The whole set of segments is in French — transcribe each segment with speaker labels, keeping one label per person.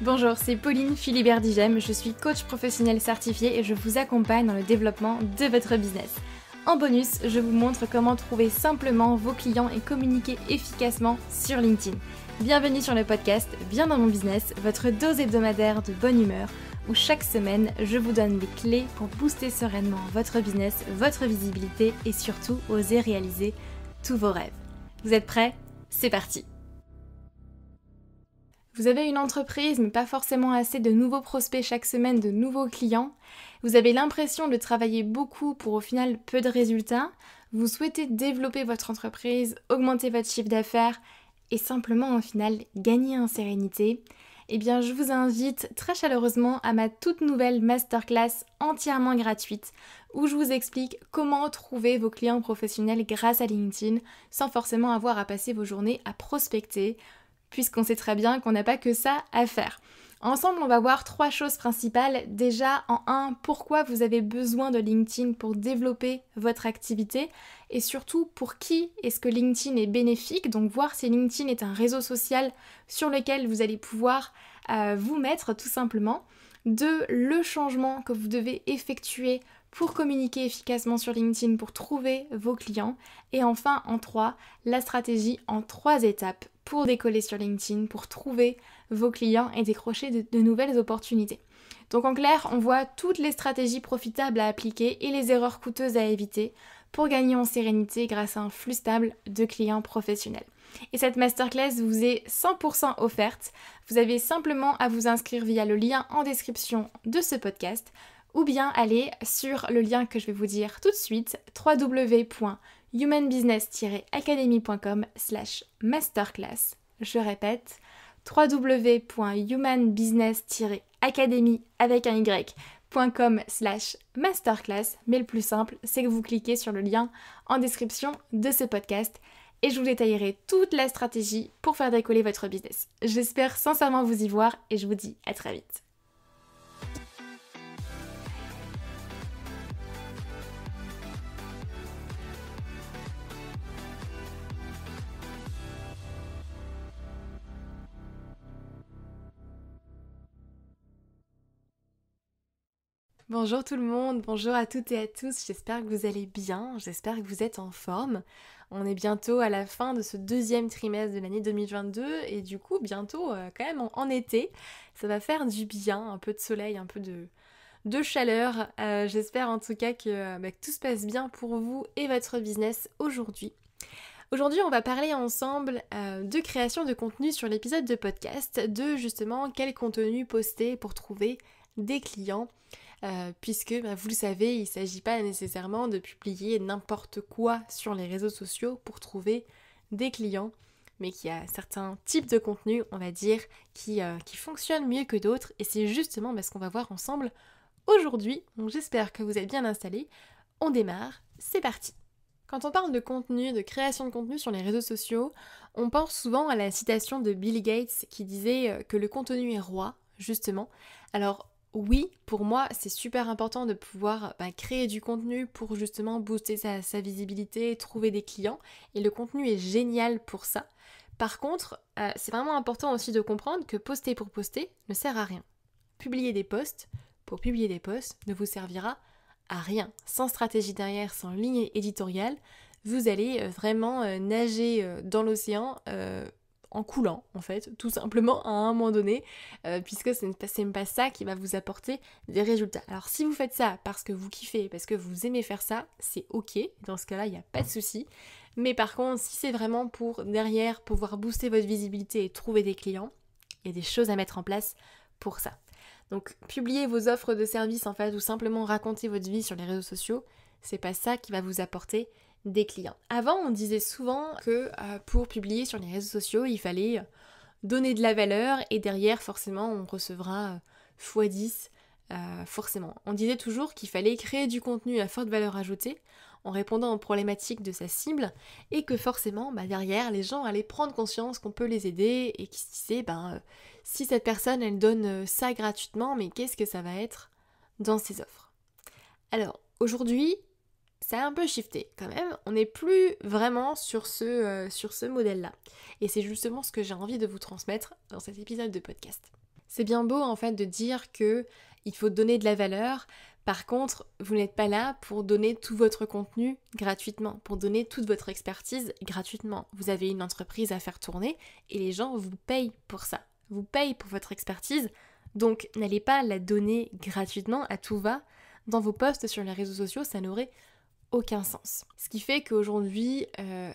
Speaker 1: Bonjour, c'est Pauline Philibert-Digem, je suis coach professionnel certifié et je vous accompagne dans le développement de votre business. En bonus, je vous montre comment trouver simplement vos clients et communiquer efficacement sur LinkedIn. Bienvenue sur le podcast Bien dans mon business, votre dose hebdomadaire de bonne humeur, où chaque semaine, je vous donne les clés pour booster sereinement votre business, votre visibilité et surtout oser réaliser tous vos rêves. Vous êtes prêts ? C'est parti! Vous avez une entreprise mais pas forcément assez de nouveaux prospects chaque semaine, de nouveaux clients. Vous avez l'impression de travailler beaucoup pour au final peu de résultats. Vous souhaitez développer votre entreprise, augmenter votre chiffre d'affaires et simplement au final gagner en sérénité. Eh bien je vous invite très chaleureusement à ma toute nouvelle masterclass entièrement gratuite où je vous explique comment trouver vos clients professionnels grâce à LinkedIn sans forcément avoir à passer vos journées à prospecter, puisqu'on sait très bien qu'on n'a pas que ça à faire. Ensemble, on va voir 3 choses principales. Déjà, en 1, pourquoi vous avez besoin de LinkedIn pour développer votre activité et surtout pour qui est-ce que LinkedIn est bénéfique. Donc voir si LinkedIn est un réseau social sur lequel vous allez pouvoir vous mettre tout simplement. 2, le changement que vous devez effectuer pour communiquer efficacement sur LinkedIn, pour trouver vos clients. Et enfin, en 3, la stratégie en 3 étapes pour décoller sur LinkedIn, pour trouver vos clients et décrocher de nouvelles opportunités. Donc en clair, on voit toutes les stratégies profitables à appliquer et les erreurs coûteuses à éviter pour gagner en sérénité grâce à un flux stable de clients professionnels. Et cette masterclass vous est 100% offerte. Vous avez simplement à vous inscrire via le lien en description de ce podcast ou bien aller sur le lien que je vais vous dire tout de suite, www.humanbusiness-academy.com/masterclass. Je répète, www.humanbusiness-academy avec un y.com/masterclass, mais le plus simple, c'est que vous cliquez sur le lien en description de ce podcast et je vous détaillerai toute la stratégie pour faire décoller votre business. J'espère sincèrement vous y voir et je vous dis à très vite. Bonjour tout le monde, bonjour à toutes et à tous, j'espère que vous allez bien, j'espère que vous êtes en forme. On est bientôt à la fin de ce deuxième trimestre de l'année 2022 et du coup bientôt quand même en été. Ça va faire du bien, un peu de soleil, un peu de chaleur. J'espère en tout cas que tout se passe bien pour vous et votre business aujourd'hui. Aujourd'hui, on va parler ensemble de création de contenu sur l'épisode de podcast, de justement quel contenu poster pour trouver des clients. Puisque vous le savez, il ne s'agit pas nécessairement de publier n'importe quoi sur les réseaux sociaux pour trouver des clients, mais qu'il y a certains types de contenus, on va dire, qui fonctionnent mieux que d'autres, et c'est justement ce qu'on va voir ensemble aujourd'hui. Donc j'espère que vous êtes bien installés. On démarre, c'est parti. Quand on parle de contenu, de création de contenu sur les réseaux sociaux, on pense souvent à la citation de Bill Gates qui disait que le contenu est roi, justement. Alors oui, pour moi, c'est super important de pouvoir créer du contenu pour justement booster sa visibilité, trouver des clients. Et le contenu est génial pour ça. Par contre, c'est vraiment important aussi de comprendre que poster pour poster ne sert à rien. Publier des posts pour publier des posts ne vous servira à rien. Sans stratégie derrière, sans ligne éditoriale, vous allez vraiment nager dans l'océan en coulant en fait, tout simplement à un moment donné, puisque c'est même pas ça qui va vous apporter des résultats. Alors si vous faites ça parce que vous kiffez, parce que vous aimez faire ça, c'est ok, dans ce cas-là il n'y a pas de souci. Mais par contre, si c'est vraiment pour derrière pouvoir booster votre visibilité et trouver des clients, il y a des choses à mettre en place pour ça. Donc publier vos offres de services en fait, ou simplement raconter votre vie sur les réseaux sociaux, c'est pas ça qui va vous apporter des clients. Avant, on disait souvent que pour publier sur les réseaux sociaux, il fallait donner de la valeur et derrière, forcément, on recevra x10, forcément. On disait toujours qu'il fallait créer du contenu à forte valeur ajoutée en répondant aux problématiques de sa cible et que forcément, derrière, les gens allaient prendre conscience qu'on peut les aider et qu'ils se disaient, si cette personne, elle donne ça gratuitement, mais qu'est-ce que ça va être dans ses offres ? Alors, aujourd'hui, ça a un peu shifté quand même, on n'est plus vraiment sur ce modèle-là. Et c'est justement ce que j'ai envie de vous transmettre dans cet épisode de podcast. C'est bien beau en fait de dire que il faut donner de la valeur. Par contre, vous n'êtes pas là pour donner tout votre contenu gratuitement, pour donner toute votre expertise gratuitement. Vous avez une entreprise à faire tourner et les gens vous payent pour ça. Vous payent pour votre expertise, donc n'allez pas la donner gratuitement à tout va. Dans vos posts sur les réseaux sociaux, ça n'aurait aucun sens. Ce qui fait qu'aujourd'hui,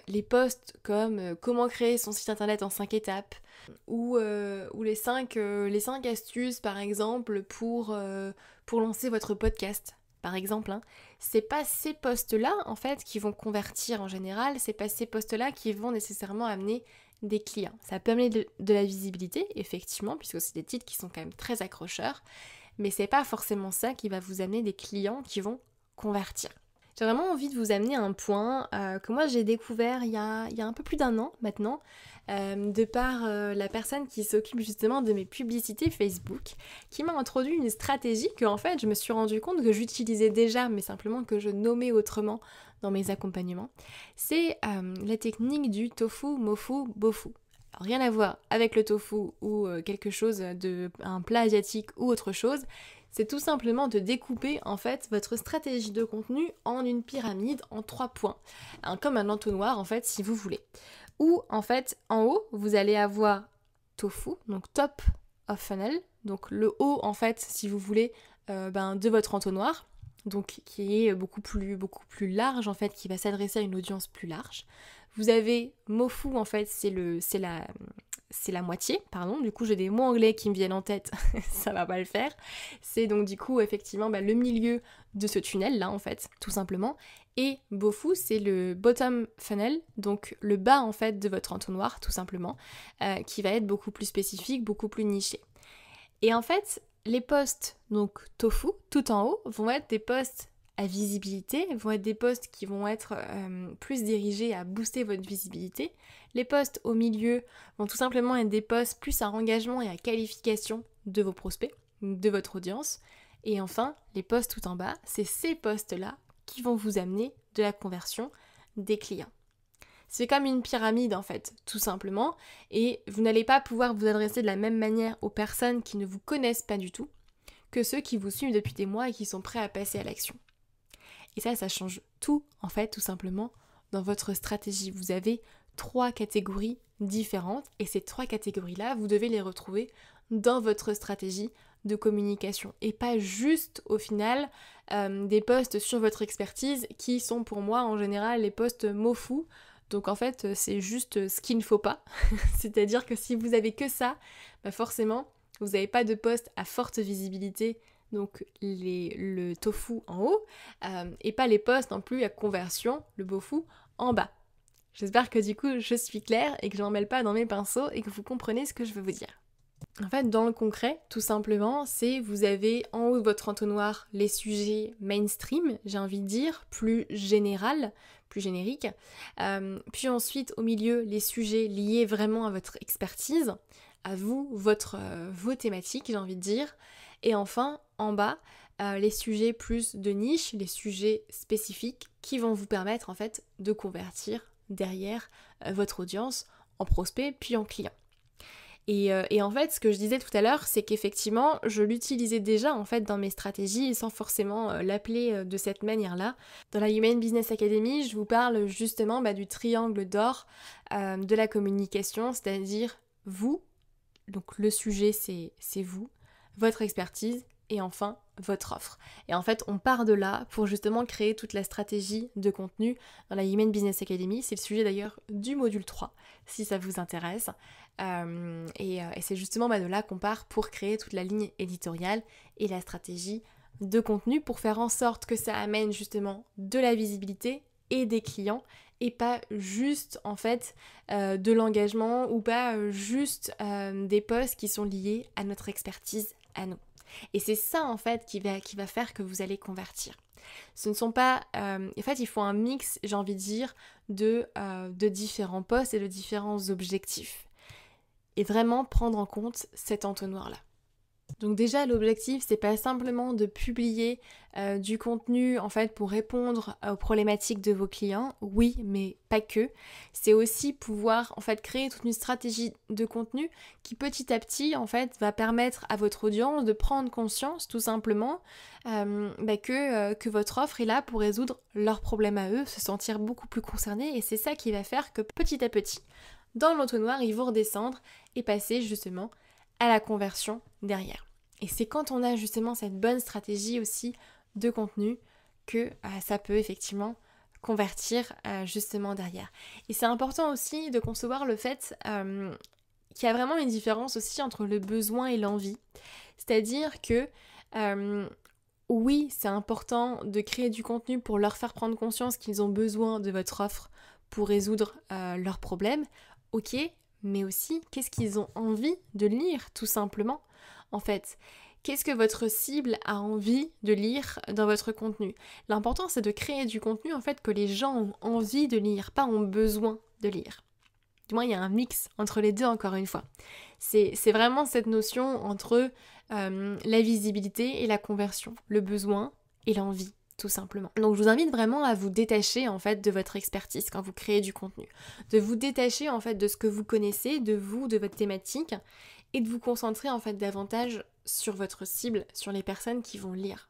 Speaker 1: les posts comme comment créer son site internet en 5 étapes ou les 5 astuces par exemple pour lancer votre podcast par exemple, hein, c'est pas ces posts-là en fait qui vont convertir en général, c'est pas ces posts-là qui vont nécessairement amener des clients. Ça peut amener de la visibilité, effectivement, puisque c'est des titres qui sont quand même très accrocheurs, mais c'est pas forcément ça qui va vous amener des clients qui vont convertir. J'ai vraiment envie de vous amener à un point que moi j'ai découvert il y a un peu plus d'1 an maintenant, de par la personne qui s'occupe justement de mes publicités Facebook, qui m'a introduit une stratégie que en fait je me suis rendu compte que j'utilisais déjà, mais simplement que je nommais autrement dans mes accompagnements. C'est la technique du tofu, mofu, bofu. Alors, rien à voir avec le tofu ou quelque chose un plat asiatique ou autre chose. C'est tout simplement de découper en fait votre stratégie de contenu en une pyramide en 3 points, comme un entonnoir en fait si vous voulez. Où en fait en haut vous allez avoir tofu, donc top of funnel, donc le haut en fait si vous voulez de votre entonnoir, donc qui est beaucoup plus large en fait, qui va s'adresser à une audience plus large. Vous avez mofu en fait c'est la moitié, pardon, du coup j'ai des mots anglais qui me viennent en tête, ça va pas le faire. C'est donc du coup effectivement le milieu de ce tunnel là en fait, tout simplement. Et bofu c'est le bottom funnel, donc le bas en fait de votre entonnoir tout simplement, qui va être beaucoup plus spécifique, beaucoup plus niché. Et en fait, les posts donc tofu tout en haut vont être des posts à visibilité, vont être des posts qui vont être plus dirigés à booster votre visibilité. Les posts au milieu vont tout simplement être des posts plus à engagement et à qualification de vos prospects, de votre audience. Et enfin, les posts tout en bas, c'est ces posts-là qui vont vous amener de la conversion des clients. C'est comme une pyramide en fait, tout simplement, et vous n'allez pas pouvoir vous adresser de la même manière aux personnes qui ne vous connaissent pas du tout que ceux qui vous suivent depuis des mois et qui sont prêts à passer à l'action. Et ça change tout, en fait, tout simplement, dans votre stratégie. Vous avez 3 catégories différentes, et ces 3 catégories-là, vous devez les retrouver dans votre stratégie de communication. Et pas juste, au final, des posts sur votre expertise, qui sont pour moi, en général, les posts mots-fous. Donc en fait, c'est juste ce qu'il ne faut pas. C'est-à-dire que si vous avez que ça, forcément, vous n'avez pas de post à forte visibilité, donc le tofu en haut, et pas les posts non plus à conversion, le bofu, en bas. J'espère que du coup je suis claire et que je n'en mêle pas dans mes pinceaux et que vous comprenez ce que je veux vous dire. En fait, dans le concret, tout simplement, c'est vous avez en haut de votre entonnoir les sujets mainstream, j'ai envie de dire, plus général, plus générique. Puis ensuite, au milieu, les sujets liés vraiment à votre expertise, à vous, vos thématiques, j'ai envie de dire. Et enfin, en bas, les sujets plus de niche, les sujets spécifiques qui vont vous permettre en fait de convertir derrière votre audience en prospect puis en client. Et en fait, ce que je disais tout à l'heure, c'est qu'effectivement, je l'utilisais déjà en fait dans mes stratégies sans forcément l'appeler de cette manière-là. Dans la Human Business Academy, je vous parle justement du triangle d'or de la communication, c'est-à-dire vous, donc le sujet c'est vous, votre expertise et enfin votre offre. Et en fait, on part de là pour justement créer toute la stratégie de contenu dans la Human Business Academy. C'est le sujet d'ailleurs du module 3, si ça vous intéresse. Et c'est justement de là qu'on part pour créer toute la ligne éditoriale et la stratégie de contenu pour faire en sorte que ça amène justement de la visibilité et des clients et pas juste en fait de l'engagement ou pas juste des posts qui sont liés à notre expertise à nous. Et c'est ça en fait qui va faire que vous allez convertir. Ce ne sont pas... en fait, il faut un mix, j'ai envie de dire, de différents posts et de différents objectifs. Et vraiment prendre en compte cet entonnoir-là. Donc déjà l'objectif c'est pas simplement de publier du contenu en fait pour répondre aux problématiques de vos clients, oui mais pas que, c'est aussi pouvoir en fait créer toute une stratégie de contenu qui petit à petit en fait va permettre à votre audience de prendre conscience tout simplement que votre offre est là pour résoudre leurs problèmes à eux, se sentir beaucoup plus concernés et c'est ça qui va faire que petit à petit dans l'entonnoir ils vont redescendre et passer justement à la conversion derrière. Et c'est quand on a justement cette bonne stratégie aussi de contenu que ça peut effectivement convertir justement derrière. Et c'est important aussi de concevoir le fait qu'il y a vraiment une différence aussi entre le besoin et l'envie. C'est-à-dire que oui, c'est important de créer du contenu pour leur faire prendre conscience qu'ils ont besoin de votre offre pour résoudre leurs problèmes. Ok, mais aussi qu'est-ce qu'ils ont envie de lire tout simplement. En fait, qu'est-ce que votre cible a envie de lire dans votre contenu? L'important c'est de créer du contenu en fait que les gens ont envie de lire, pas ont besoin de lire. Du moins il y a un mix entre les deux encore une fois. C'est vraiment cette notion entre la visibilité et la conversion, le besoin et l'envie. Tout simplement. Donc je vous invite vraiment à vous détacher en fait de votre expertise quand vous créez du contenu. De vous détacher en fait de ce que vous connaissez, de vous, de votre thématique et de vous concentrer en fait davantage sur votre cible, sur les personnes qui vont lire.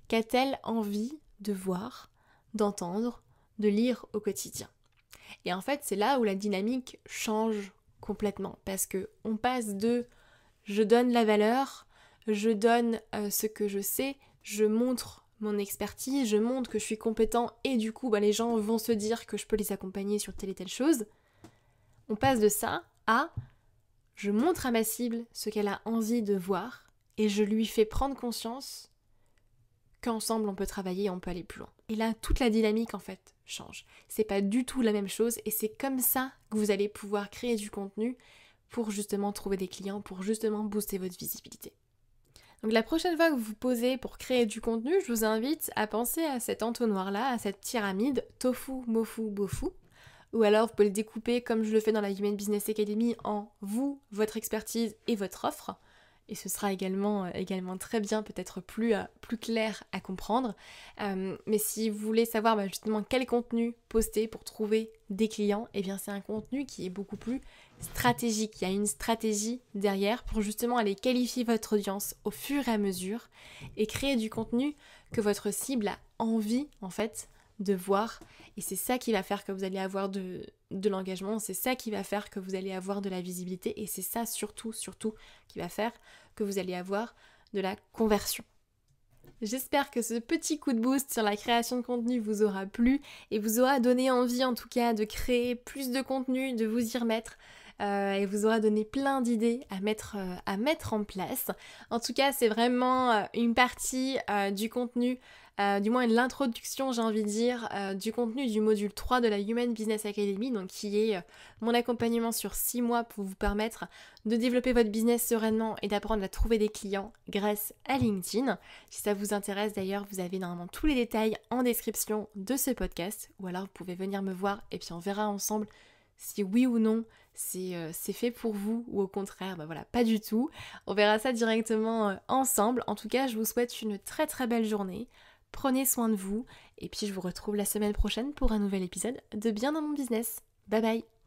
Speaker 1: Qu'a-t-elle envie de voir, d'entendre, de lire au quotidien? Et en fait c'est là où la dynamique change complètement parce que on passe de je donne la valeur, je donne ce que je sais, je montre mon expertise, je montre que je suis compétent et du coup les gens vont se dire que je peux les accompagner sur telle et telle chose. On passe de ça à je montre à ma cible ce qu'elle a envie de voir et je lui fais prendre conscience qu'ensemble on peut travailler et on peut aller plus loin. Et là toute la dynamique en fait change. C'est pas du tout la même chose et c'est comme ça que vous allez pouvoir créer du contenu pour justement trouver des clients, pour justement booster votre visibilité. Donc la prochaine fois que vous vous posez pour créer du contenu, je vous invite à penser à cet entonnoir-là, à cette pyramide tofu, mofu, bofu. Ou alors vous pouvez le découper comme je le fais dans la Human Business Academy en vous, votre expertise et votre offre. Et ce sera également très bien, peut-être plus clair à comprendre. Mais si vous voulez savoir justement quel contenu poster pour trouver des clients, eh bien c'est un contenu qui est beaucoup plus stratégique. Il y a une stratégie derrière pour justement aller qualifier votre audience au fur et à mesure et créer du contenu que votre cible a envie en fait de voir. Et c'est ça qui va faire que vous allez avoir de l'engagement, c'est ça qui va faire que vous allez avoir de la visibilité et c'est ça surtout qui va faire que vous allez avoir de la conversion. J'espère que ce petit coup de boost sur la création de contenu vous aura plu et vous aura donné envie en tout cas de créer plus de contenu, de vous y remettre et vous aura donné plein d'idées à mettre en place. En tout cas, c'est vraiment une partie du contenu, du moins l'introduction, j'ai envie de dire, du contenu du module 3 de la Human Business Academy, donc qui est mon accompagnement sur 6 mois pour vous permettre de développer votre business sereinement et d'apprendre à trouver des clients grâce à LinkedIn. Si ça vous intéresse d'ailleurs, vous avez normalement tous les détails en description de ce podcast, ou alors vous pouvez venir me voir et puis on verra ensemble si oui ou non c'est fait pour vous ou au contraire, pas du tout. On verra ça directement ensemble. En tout cas, je vous souhaite une très très belle journée. Prenez soin de vous et puis je vous retrouve la semaine prochaine pour un nouvel épisode de Bien dans mon business. Bye bye!